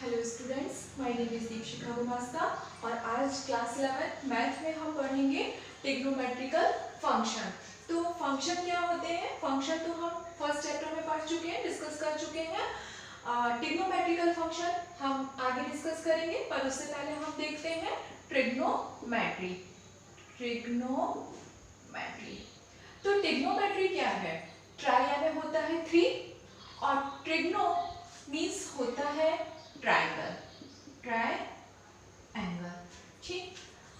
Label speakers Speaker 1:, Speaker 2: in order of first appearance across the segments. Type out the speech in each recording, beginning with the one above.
Speaker 1: Hello students, my name is Dikshika Gumasta और आज class 11 math में हम पढ़ेंगे ट्रिग्नोमेट्रिकल फंक्शन। तो फंक्शन क्या होते हैं? फंक्शन तो हम फर्स्ट चैप्टर में पढ़ चुके हैं, डिस्कस कर चुके हैं। ट्रिग्नोमेट्रिकल फंक्शन हम आगे डिस्कस करेंगे, पर उससे पहले हम देखते हैं ट्रिग्नोमेट्री। ट्रिग्नोमेट्री तो ट्रिग्नोमेट्री क्या है? ट्राई में होता है 3 और ट्रिग्नो मीन्स होता है ट्रायंगल, ट्रायंगल। ठीक।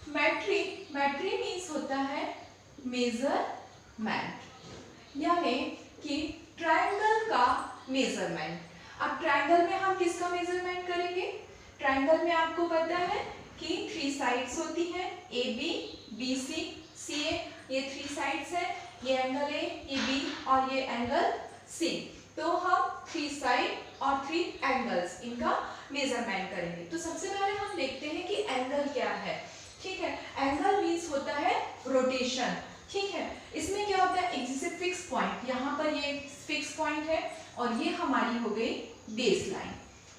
Speaker 1: मैट्री मीन्स होता है मेजरमेंट, यानी कि ट्रायंगल का मेजरमेंट। अब ट्रायंगल में हम किसका मेजरमेंट करेंगे? ट्रायंगल में आपको पता है कि 3 साइड्स होती हैं, ए बी, बी सी, सी ए। ये 3 साइड्स है, ये एंगल ए, ये बी और ये एंगल सी। तो हम 3 साइड और 3 एंगल्स इनका मेजरमेंट करेंगे। तो सबसे पहले हम देखते हैं कि एंगल क्या है। ठीक है, एंगल मीन्स होता है रोटेशन। ठीक है, इसमें क्या होता है? एक जैसे फिक्स पॉइंट, यहाँ पर ये फिक्स पॉइंट है और ये हमारी हो गई बेस लाइन।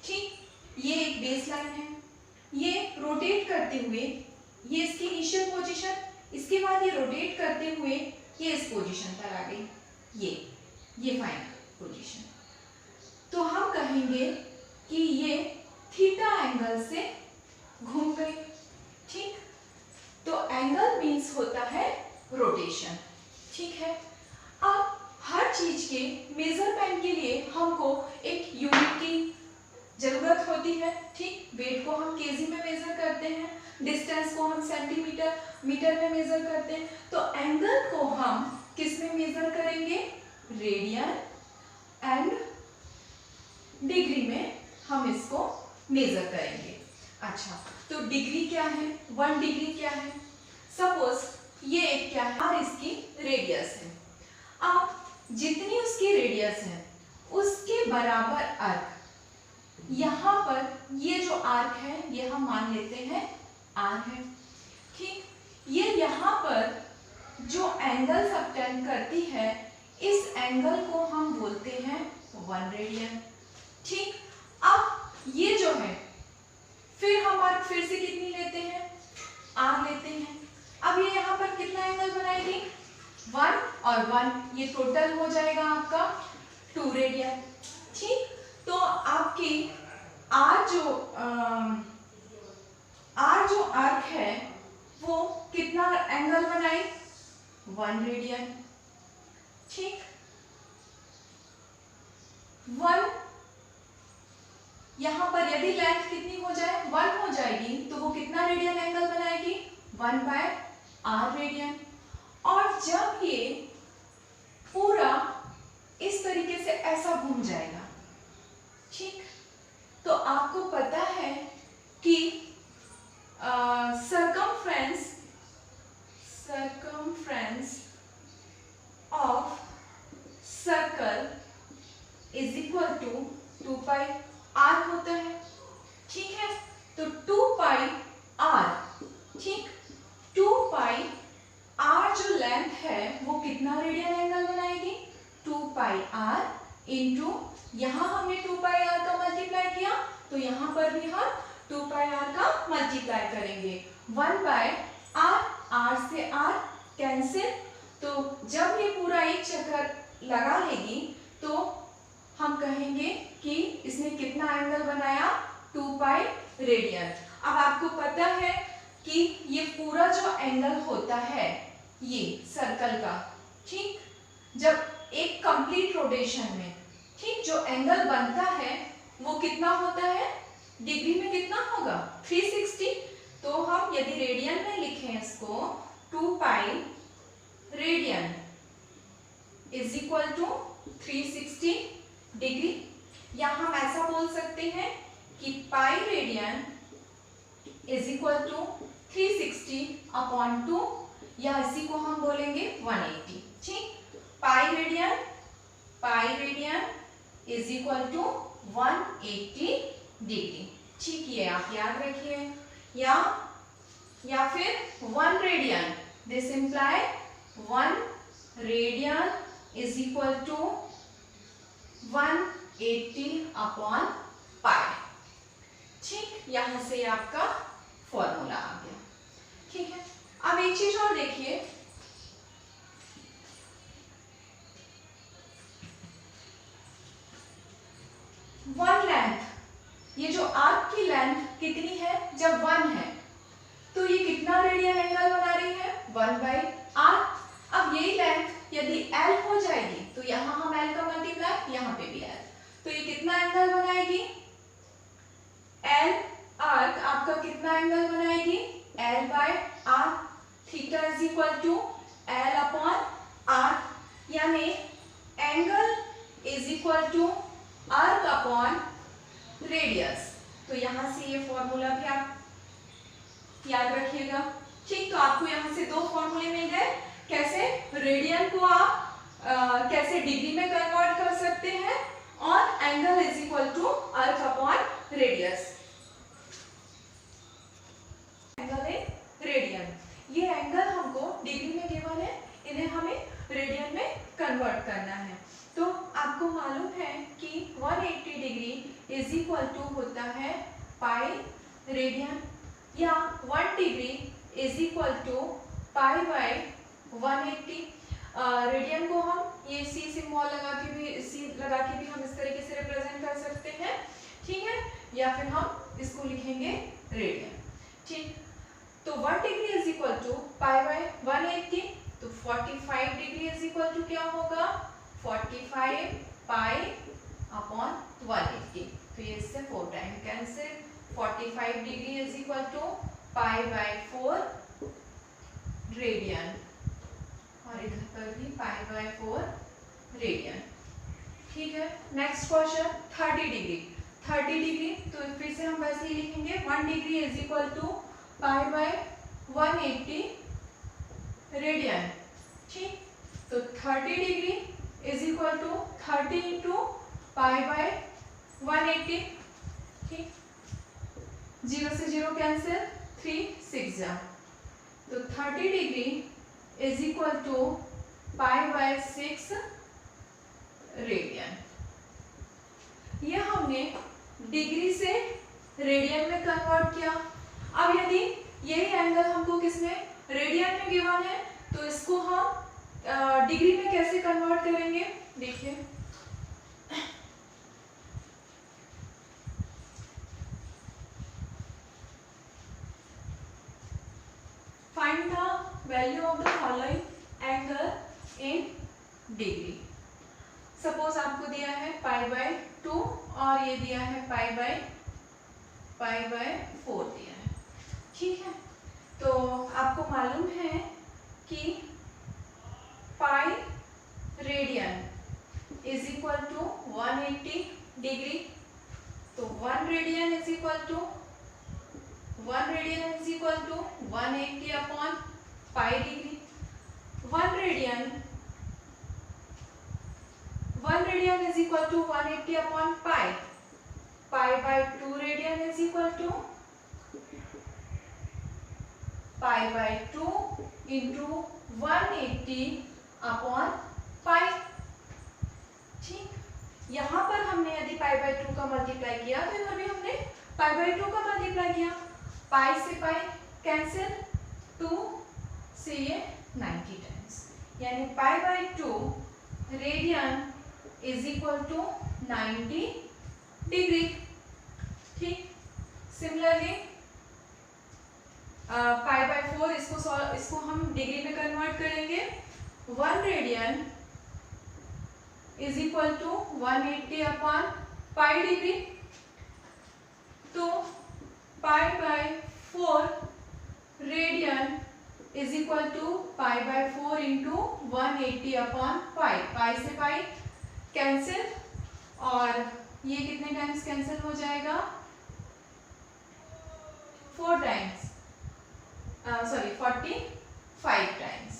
Speaker 1: ठीक, ये एक बेस लाइन है, ये रोटेट करते हुए ये इसकी इनिशियल पोजीशन, इसके बाद ये रोटेट करते हुए ये इस पोजीशन पर आ गई, ये फाइनल पोजीशन। तो हम कहेंगे कि ये थीटा एंगल से घूम गई। ठीक, तो एंगल मीन्स होता है रोटेशन। ठीक है, अब हर चीज के मेजरमेंट के लिए हमको एक यूनिट की जरूरत होती है। ठीक, वेट को हम केजी में मेजर करते हैं, डिस्टेंस को हम सेंटीमीटर मीटर में मेजर करते हैं। तो एंगल को हम किस में मेजर करेंगे? रेडियन एंड डिग्री में हम इसको मेजर करेंगे। अच्छा, तो डिग्री क्या है? 1 डिग्री क्या है? सपोज ये एक क्या है? और इसकी रेडियस है। अब जितनी उसकी रेडियस है उसके बराबर आर्क, यहाँ पर ये जो आर्क है ये हम मान लेते हैं आर है। ठीक, ये यहाँ पर जो एंगल सबटेंड करती है इस एंगल को हम बोलते हैं 1 रेडियन। ठीक, अब ये जो है फिर हम आर्क फिर से कितनी लेते हैं? आर लेते हैं। अब ये यहाँ पर कितना एंगल बनाएगी? 1 और 1, ये टोटल हो जाएगा आपका 2 रेडियन। ठीक, तो आपकी आर जो आर्क है वो कितना एंगल बनाए? 1 रेडियन। ठीक, 1 यहां पर यदि लेंथ कितनी हो जाए? 1 हो जाएगी, तो वो कितना रेडियन एंगल बनाएगी? 1/r radian. और जब ये पूरा इस तरीके से ऐसा घूम जाएगा, ठीक, तो आपको पता है कि circumference of circle is equal to 2 pi r होता है। ठीक है, तो 2 pi r, ठीक, 2 pi r जो लेंथ है वो कितना रेडियन एंगल बनाएगी? 2 pi r इंटू, यहां हमने 2 pi r का मल्टीप्लाई किया तो यहां पर भी हम 2 pi r का मल्टीप्लाई करेंगे। 1/r, r से r कैंसिल, तो जब ये पूरा एक चक्कर लगा लेगी तो हम कहेंगे कि इसने कितना एंगल बनाया? 2 pi रेडियन। अब आपको पता है कि ये पूरा जो एंगल होता है ये सर्कल का, ठीक, जब एक कंप्लीट रोटेशन में, ठीक, जो एंगल बनता है वो कितना होता है? डिग्री में कितना होगा? 360। तो हम यदि रेडियन में लिखें इसको, 2 pi radian is equal to 360 degree, या हम ऐसा बोल सकते हैं कि pi radian is equal to 360/2, या इसी को हम बोलेंगे 180। ठीक, pi radian is equal to 180 degree. ठीक, ये आप याद रखिए। या फिर 1 radian, this imply 1 radian is equal to 180/π। यहाँ से आपका फॉर्मूला आ गया। ठीक है, अब एक चीज और देखिए, वन लेंथ, ये जो आर्क की लेंथ कितनी है, जब 1 है तो ये कितना रेडियन एंगल बना रही है, 1/r। अब यही लेंथ यदि l हो जाएगी तो यहाँ हम l का मल्टीप्लाई, यहाँ पे भी l, तो ये कितना एंगल बनाएगी, l आर्क आपका कितना एंगल बनाएगी, l/r। Theta is equal to l/r, यानी angle is equal to arc upon radius. तो यहाँ से ये फॉर्मूला भी आप याद रखिएगा। ठीक, तो आपको यहाँ से दो फॉर्मूले मिल गए, कैसे रेडियन को आप कैसे डिग्री में कन्वर्ट कर सकते हैं, और angle is equal to arc upon radius. Angle in radian, ये एंगल हमको डिग्री में गिवन है, इन्हें हमें रेडियन में कन्वर्ट करना है। तो आपको मालूम है कि 180 डिग्री इज इक्वल टू होता है पाई रेडियन, या 1 degree is equal to pi by 180। Radian को हम ये सी सिंबल लगा के भी हम इस तरीके से रिप्रेजेंट कर सकते हैं। ठीक है, या फिर हम इसको लिखेंगे रेडियन। ठीक, तो 1 degree is equal to pi by 180, तो 45 डिग्री इज इक्वल टू क्या होगा, 45 पाई अपॉन 180। तो ये इससे 4 time cancel, 45 degree is equal to pi by 4 radian, और इधर पर भी पाई बाय 4 रेडियन। ठीक है, नेक्स्ट क्वेश्चन 30 डिग्री। 30 डिग्री तो फिर से हम वैसे ही लिखेंगे, 1 degree is equal to pi by 180 radian. ठीक, तो 30 degree is equal to 30 into pi by 180। ठीक, 0 से 0 कैंसिल, 3 6 जा, तो 30 degree is equal to pi by 6 radian. ये हमने डिग्री से रेडियन में कन्वर्ट किया। अब यदि यही एंगल हमको किसमें, रेडियन में गिवन है, तो इसको हम डिग्री में कैसे कन्वर्ट करेंगे, देखिए। Find the value of the following angle in degree. Suppose आपको दिया है पाई बाय 2 और ये दिया है पाई बाय 4 दिया है। ठीक है, तो आपको मालूम है कि pi radian is equal to 180 degree, तो 1 radian is equal to 180 upon pi degree. 1 radian is equal to 180 upon pi, pi by 2 radian is equal to pi by 2 into 180 upon pi. ठीक, यहाँ पर हमने यदि पाई बाय 2 का multiply किया तो इधर भी हमने पाई बाय 2 का मल्टीप्लाई किया, पाई से पाई कैंसिल, 2 से ये 90 टाइम्स, यानी pi by 2 radian is equal to 90 degree. ठीक, सिमिलरली पाई बाय 4 इसको हम डिग्री में कन्वर्ट करेंगे। 1 radian is equal to 180 upon pi degree, तो pi by 4 radian is equal to pi by 4 into 180 upon pi, pi से pi cancel, और ये कितने टाइम्स कैंसिल हो जाएगा, 4 टाइम्स, सॉरी 45 टाइम्स,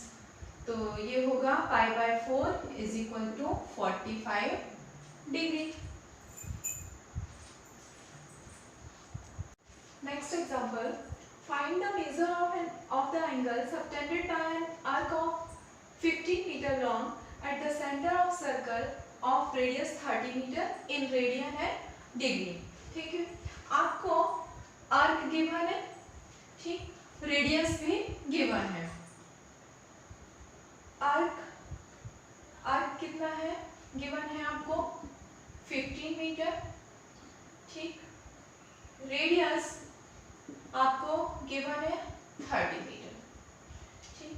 Speaker 1: तो ये होगा pi by 4 is equal to 45 degree. Next example, find the measure of the angle subtended by an arc of 15 meter long at the center of circle of radius 30 meter in radian and degree। ठीक है, आपको arc given है, ठीक, radius भी given है। Arc कितना है given है आपको 15 मीटर, ठीक, रेडियस आपको गिवन है 30 मीटर, ठीक,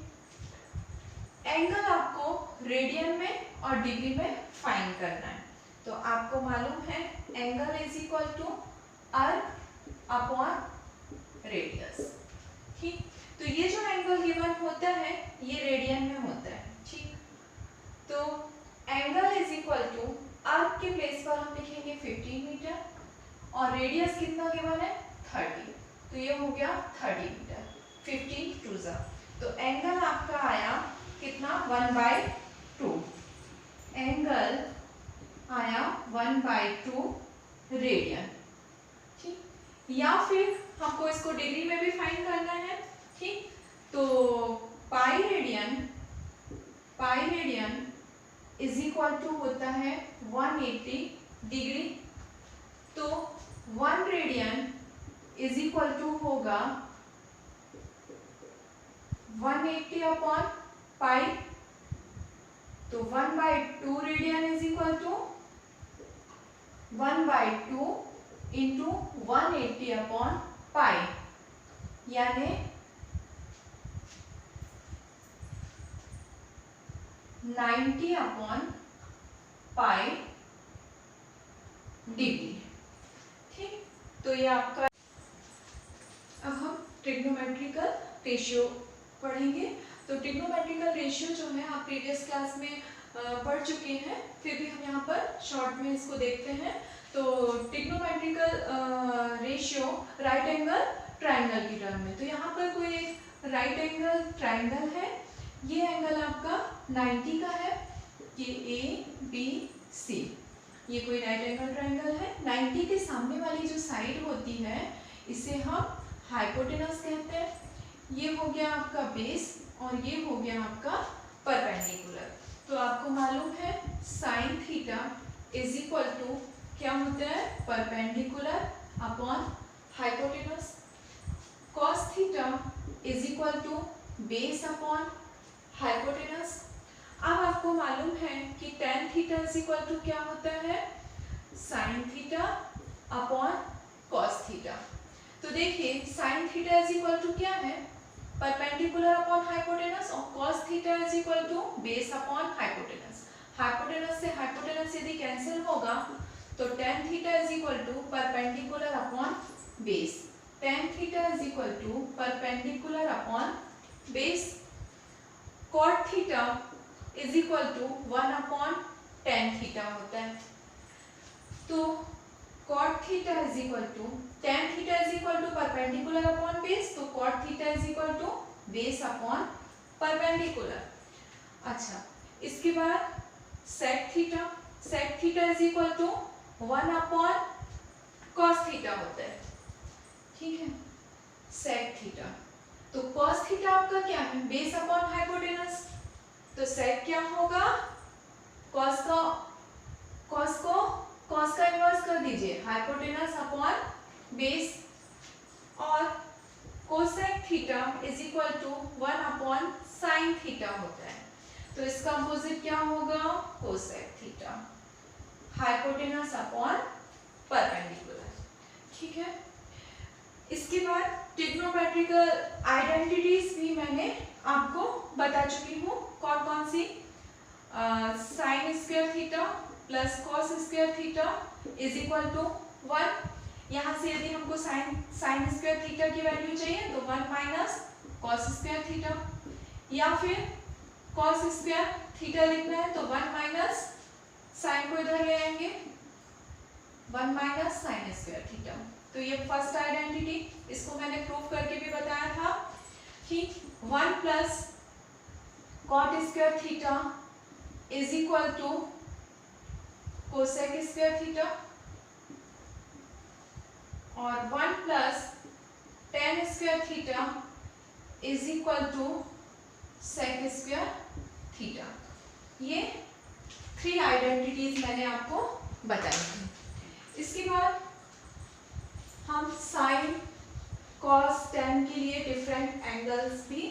Speaker 1: एंगल आपको रेडियन में और डिग्री में फाइंड करना है। तो आपको मालूम है angle is equal to arc upon radius, ठीक। तो ये जो एंगल गिवन होता है ये रेडियन में होता है, ठीक। तो angle is equal to arc के प्लेस पर हम लिखेंगे 15 मीटर और रेडियस कितना गिवन है 30, तो ये हो गया 30 मीटर, 15 टू ज़ा, तो एंगल आपका आया कितना 1/2, एंगल आया 1/2 रेडियन, ठीक। या फिर हमको इसको डिग्री में भी फाइंड करना है, ठीक, तो pi radian is equal to होता है 180 डिग्री, तो 1 रेडियन इज इक्वल टू होगा 180 अपॉन पाई, तो 1/2 radian is equal to 1/2 into 180 upon pi, यानी 90 अपॉन पाई डिग्री, ठीक। तो ये आपका, अब हम ट्रिग्नोमेट्रिकल रेशियो पढ़ेंगे। तो ट्रिग्नोमेट्रिकल रेशियो जो है आप प्रीवियस क्लास में पढ़ चुके हैं, फिर भी हम यहाँ पर शॉर्ट में इसको देखते हैं। तो trigonometrical ratio right angle triangle की टर्म में, तो यहाँ पर कोई एक राइट एंगल ट्राइंगल है, ये एंगल आपका 90 का है, ये ABC, ये कोई राइट एंगल ट्राइंगल है। 90 के सामने वाली जो साइड होती है इसे हम हाइपोटेनस कहते हैं। ये हो गया आपका बेस और ये हो गया आपका परपेंडिकुलर। तो आपको मालूम है sine theta is equal to क्या होता है perpendicular upon hypotenuse, cos theta is equal to base upon hypotenuse. अब आपको मालूम है कि tan theta is equal to क्या होता है sine theta upon cos theta. तो देखिए sine theta is equal to क्या है परपेंडिकुलर अपॉन हाइपोटेनस और cos theta is equal to base upon hypotenuse. Hypotenuse से हाइपोटेनस यदि कैंसिल होगा तो tan theta is equal to perpendicular upon base, tan theta is equal to perpendicular upon base, cot theta is equal to 1 upon tan theta होता है। तो cot theta is equal to tan theta is equal to perpendicular upon base, तो cot theta is equal to base upon perpendicular. अच्छा, इसके बाद sec theta is equal to 1 upon cos theta होता है, ठीक है, sec थीटा। तो cos theta आपका क्या है बेस अपॉन हाइपोटेनस, तो sec क्या होगा cos का इन्वर्स कर दीजिए हाइपोटेनस अपॉन बेस, और cosec theta is equal to 1 upon sin theta होता है। तो इसका अपोजिट क्या होगा cosec theta, hypotenuse upon perpendicular, ठीक है। इसके बाद ट्रिग्नोमेट्रिकल आइडेंटिटीज भी मैंने आपको बता चुकी हूँ, कौन कौन सी, sine square theta plus cos square theta is equal to 1। यहाँ से यदि हमको साइन स्क्वायर थीटा की वैल्यू चाहिए तो 1 माइनस कॉस स्क्वायर थीटा, या फिर कॉस स्क्वायर थीटा लिखना है तो 1 माइनस साइन को इधर ले आएंगे 1 माइनस साइन स्क्वायर थीटा। तो ये फर्स्ट आइडेंटिटी, इसको मैंने प्रूव करके भी बताया था कि 1 plus cot square theta is equal to cosec square theta, और 1 plus tan square theta is equal to sec square theta. ये 3 आइडेंटिटीज मैंने आपको बताई थी। इसके बाद हम साइन कॉस टेन के लिए डिफरेंट एंगल्स भी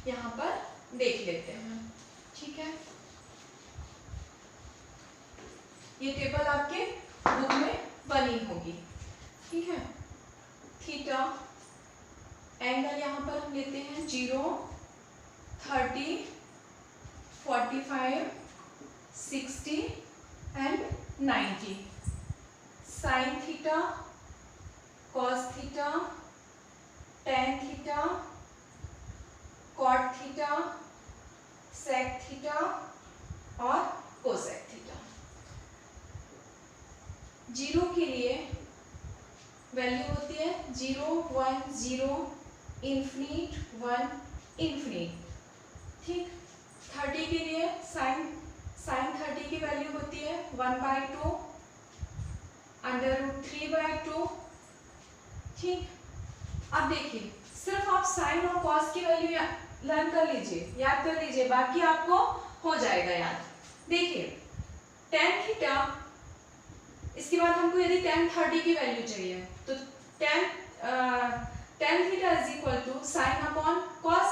Speaker 1: यहाँ पर देख लेते हैं। ठीक है, ये टेबल आपके बुक में बनी होगी। ठीक है, थीटा एंगल यहाँ पर हम लेते हैं 0, 30, 45, 60 and 90। Sine theta, cos theta, tan theta, cot theta, sec theta और कोसेक थीटा। 0 के लिए वैल्यू होती है 0, 1, 0, इन्फिनिट, 1, इन्फिनिट। ठीक, 30 के लिए साइन 30 की वैल्यू होती है 1/2 √3/2। ठीक, अब देखिए सिर्फ आप साइन और कॉस की वैल्यू लर्न कर लीजिए, याद कर लीजिए, बाकी आपको हो जाएगा याद। देखिए टेन थीटा, इसके बाद हमको यदि टेन 30 की वैल्यू चाहिए तो tan theta is equal to sine upon cos.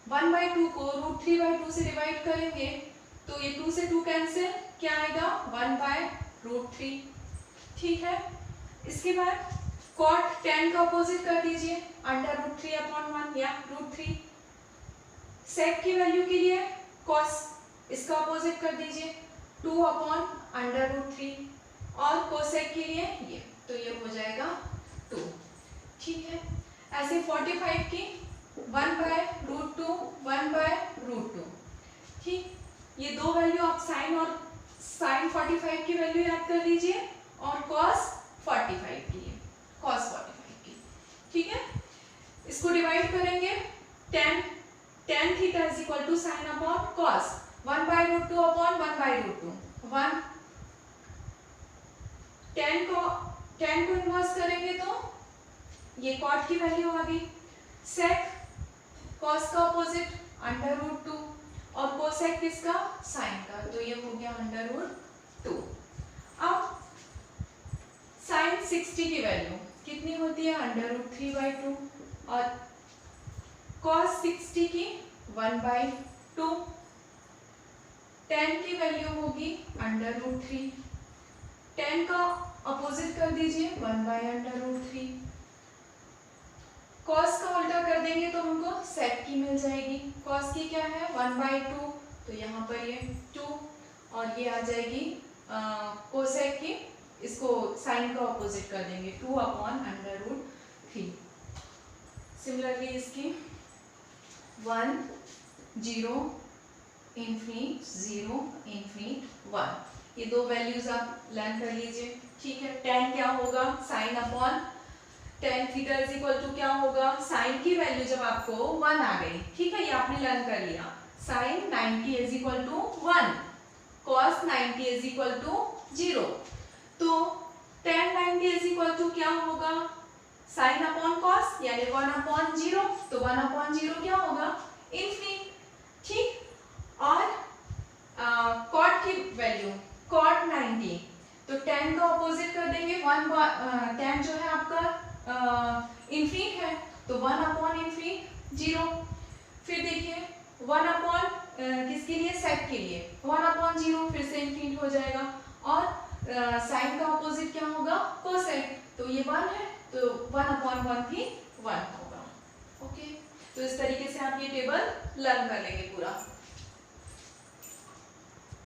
Speaker 1: 1/2 को √3/2 से डिवाइड करेंगे तो ये 2 से 2 कैंसिल, क्या आएगा 1/√3। ठीक है, इसके बाद कॉट टेन का अपोजिट कर दीजिए √3/1 या √3। सेक की वैल्यू के लिए कॉस, इसका अपोजिट कर दीजिए 2/√3 और कोसेक के लिए ये, तो ये हो जाएगा 2। ठीक है, ऐसे 45 की 1/√2, 1/√2। ठीक, ये दो वैल्यू आप साइन 45 की वैल्यू याद कर लीजिए और कॉस 45 की, कॉस 45 की। ठीक है, इसको डिवाइड करेंगे tan theta is equal to sine upon cos 1/√2 upon 1/√2। 1 10 को इन्वर्स करेंगे तो ये कॉट की वैल्यू आ गई। सेक कॉस का अपोजिट √2 और कोसेक किसका, साइन का, तो ये हो गया √2। अब साइन 60 की वैल्यू कितनी होती है √3/2 और कॉस 60 की 1/2। 10 की वैल्यू होगी √3, 10 का अपोजिट कर दीजिए 1/√3। कॉस का उल्टा कर देंगे तो हमको सेक की मिल जाएगी। कॉस की क्या है 1/2, तो यहाँ पर ये 2 और ये आ जाएगी कोसेक की, इसको साइन का अपोजिट कर देंगे 2/√3। सिमिलरली इसकी 1, 0, इन्फिनिट, 0, इन्फिनिट, 1, ये दो वैल्यूज आप लर्न कर लीजिए। ठीक है, टेन क्या होगा sine upon tan theta is equal to क्या होगा, साइन की वैल्यू जब आपको 1 आ गई, ठीक है, ये आपने लर्न कर लिया, sine 90 is equal to 1, cos 90 is equal to 0, तो tan 90 इज इक्वल टू क्या होगा, साइन अपॉन कॉस यानी 1/0, तो 1/0 क्या होगा इन्फिनिट। ठीक, और कॉट की वैल्यू कॉट 90, तो tan का अपोजिट कर देंगे, tan जो है आपका इन्फिनिट है, तो 1/इन्फिनिट 0। फिर देखिए 1 किसके लिए, सेक के लिए 1/0 फिर से इन्फिनिट हो जाएगा, और साइन का अपोजिट क्या होगा कोसेक, तो ये 1 है, तो 1/1 भी 1 होगा। ओके, तो इस तरीके से आप ये टेबल लर्न कर लेंगे पूरा।